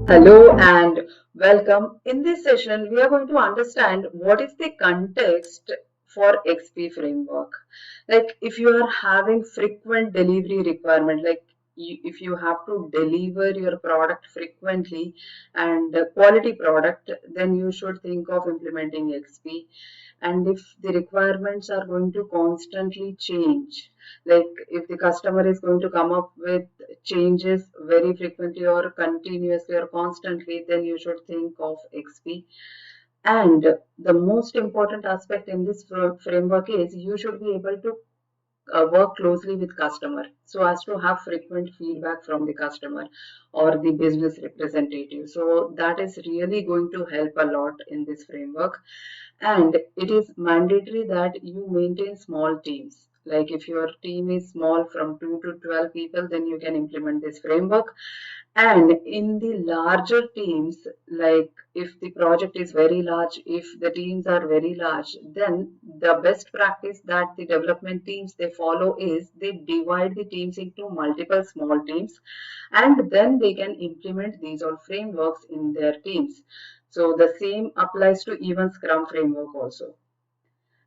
Hello and welcome. In this session, we are going to understand what is the context for XP framework. Like if you are having frequent delivery requirement, like if you have to deliver your product frequently and quality product, then you should think of implementing XP. And if the requirements are going to constantly change, like if the customer is going to come up with changes very frequently or continuously or constantly, then you should think of XP. And the most important aspect in this framework is you should be able to work closely with customer so as to have frequent feedback from the customer or the business representative. So that is really going to help a lot in this framework. And it is mandatory that you maintain small teams. Like if your team is small from 2 to 12 people, then you can implement this framework. And in the larger teams, like if the project is very large, if the teams are very large, then the best practice that the development teams they follow is they divide the teams into multiple small teams, and then they can implement these all frameworks in their teams. So the same applies to even Scrum framework also.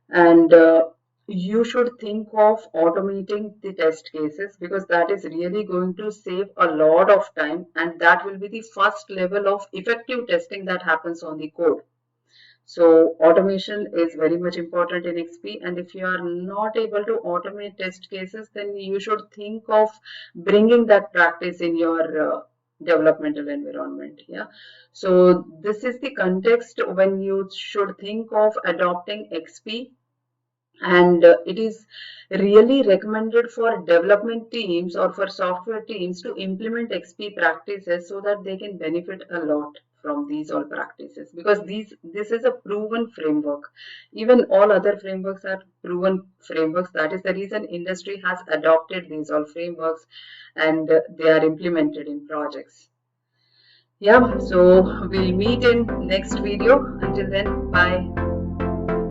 And you should think of automating the test cases because that is really going to save a lot of time, and that will be the first level of effective testing that happens on the code. So automation is very much important in XP, and if you are not able to automate test cases, then you should think of bringing that practice in your developmental environment. Yeah. So this is the context when you should think of adopting XP, and it is really recommended for development teams or for software teams to implement XP practices so that they can benefit a lot from these all practices, because this is a proven framework. Even all other frameworks are proven frameworks. That is the reason industry has adopted these all frameworks, and they are implemented in projects. Yeah, so we'll meet in next video. Until then, bye.